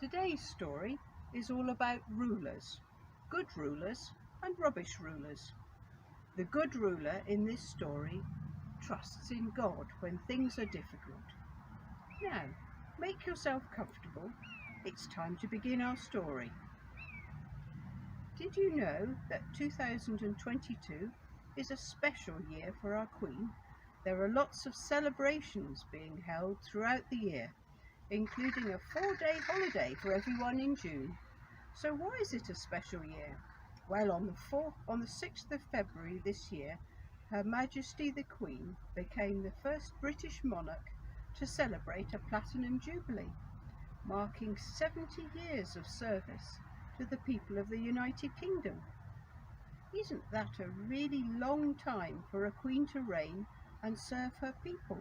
Today's story is all about rulers, good rulers and rubbish rulers. The good ruler in this story trusts in God when things are difficult. Now, make yourself comfortable. It's time to begin our story. Did you know that 2022 is a special year for our Queen? There are lots of celebrations being held throughout the year, including a 4-day holiday for everyone in June. So why is it a special year? Well, on the 6th of February this year, Her Majesty the Queen became the first British monarch to celebrate a Platinum Jubilee, marking 70 years of service to the people of the United Kingdom. Isn't that a really long time for a queen to reign and serve her people?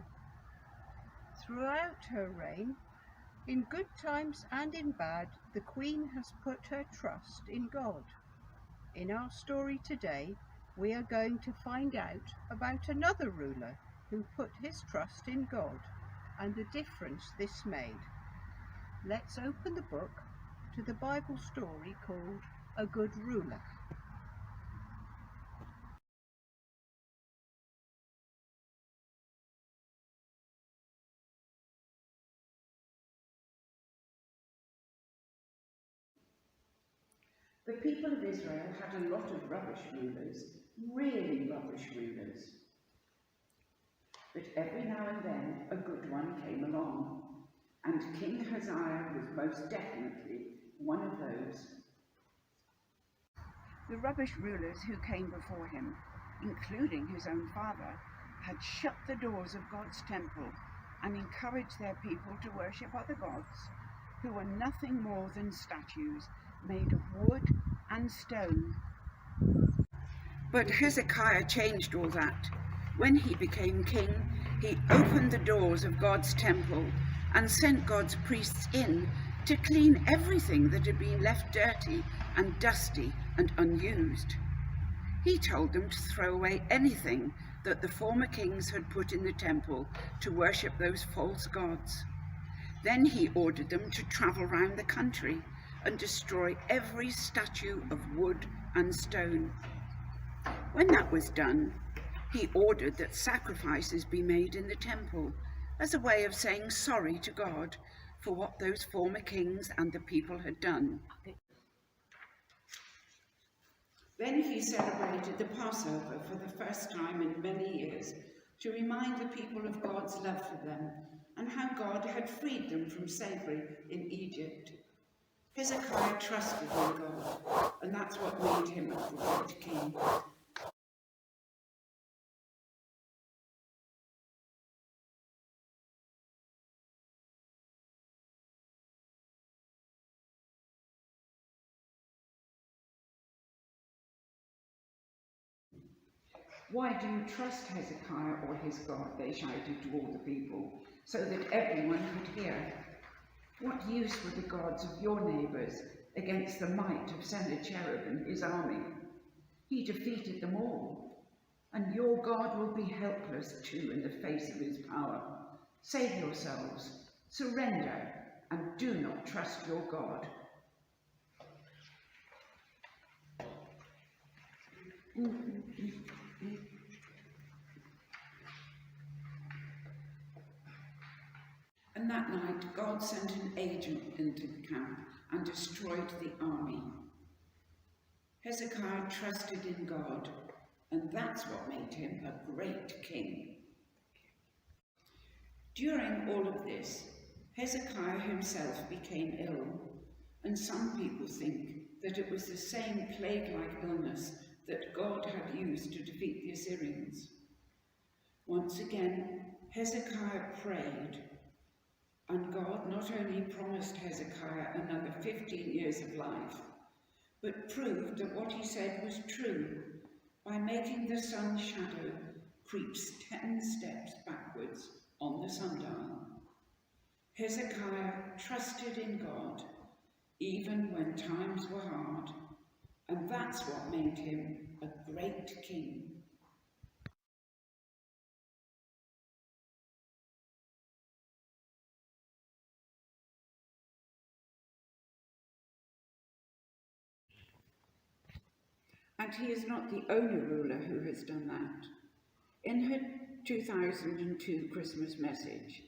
Throughout her reign, in good times and in bad, the Queen has put her trust in God. In our story today, we are going to find out about another ruler who put his trust in God and the difference this made. Let's open the book to the Bible story called A Good Ruler. The people of Israel had a lot of rubbish rulers, really rubbish rulers. But every now and then a good one came along, and King Hezekiah was most definitely one of those. The rubbish rulers who came before him, including his own father, had shut the doors of God's temple and encouraged their people to worship other gods, who were nothing more than statues made of wood and stone. But Hezekiah changed all that. When he became king, he opened the doors of God's temple and sent God's priests in to clean everything that had been left dirty and dusty and unused. He told them to throw away anything that the former kings had put in the temple to worship those false gods. Then he ordered them to travel round the country and destroy every statue of wood and stone. When that was done, he ordered that sacrifices be made in the temple as a way of saying sorry to God for what those former kings and the people had done. Then he celebrated the Passover for the first time in many years to remind the people of God's love for them and how God had freed them from slavery in Egypt. Hezekiah trusted in God, and that's what made him a great king. Why do you trust Hezekiah or his God? They shouted to all the people, so that everyone could hear. What use were the gods of your neighbours against the might of Sennacherib and his army? He defeated them all, and your God will be helpless too in the face of his power. Save yourselves, surrender, and do not trust your God. And that night, God sent an agent into the camp and destroyed the army. Hezekiah trusted in God, and that's what made him a great king. During all of this, Hezekiah himself became ill, and some people think that it was the same plague-like illness that God had used to defeat the Assyrians. Once again, Hezekiah prayed, and God not only promised Hezekiah another 15 years of life, but proved that what he said was true by making the sun's shadow creep 10 steps backwards on the sundial. Hezekiah trusted in God even when times were hard, and that's what made him a great king. And he is not the only ruler who has done that. In her 2002 Christmas message,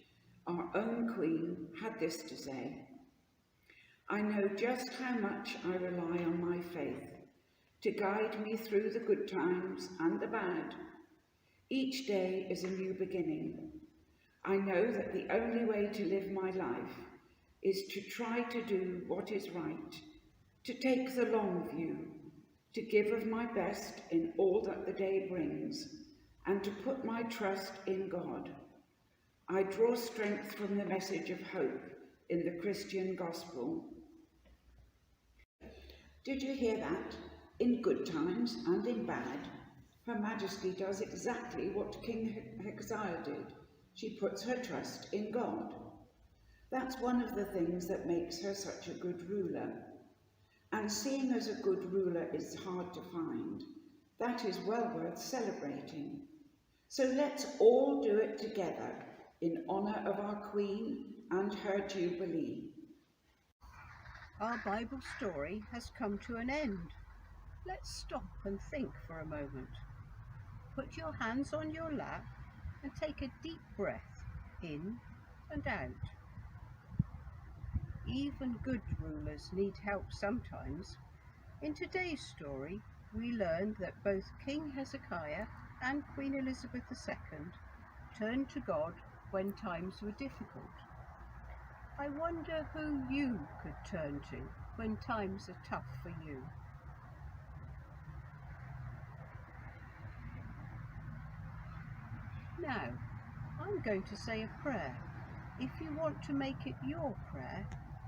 our own Queen had this to say: "I know just how much I rely on my faith to guide me through the good times and the bad. Each day is a new beginning. I know that the only way to live my life is to try to do what is right, to take the long view, to give of my best in all that the day brings, and to put my trust in God. I draw strength from the message of hope in the Christian gospel." Did you hear that? In good times and in bad, Her Majesty does exactly what King Hezekiah did. She puts her trust in God. That's one of the things that makes her such a good ruler. And seeing as a good ruler is hard to find, that is well worth celebrating. So let's all do it together in honour of our Queen and her Jubilee. Our Bible story has come to an end. Let's stop and think for a moment. Put your hands on your lap and take a deep breath in and out. Even good rulers need help sometimes. In today's story, we learned that both King Hezekiah and Queen Elizabeth II turned to God when times were difficult. I wonder who you could turn to when times are tough for you. Now, I'm going to say a prayer. If you want to make it your prayer,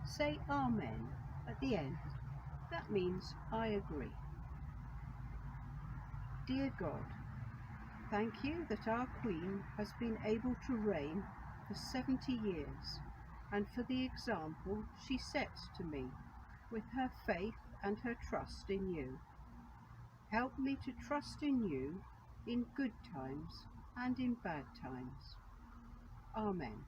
say Amen at the end. That means I agree. Dear God, thank you that our Queen has been able to reign for 70 years and for the example she sets to me with her faith and her trust in you. Help me to trust in you in good times and in bad times. Amen.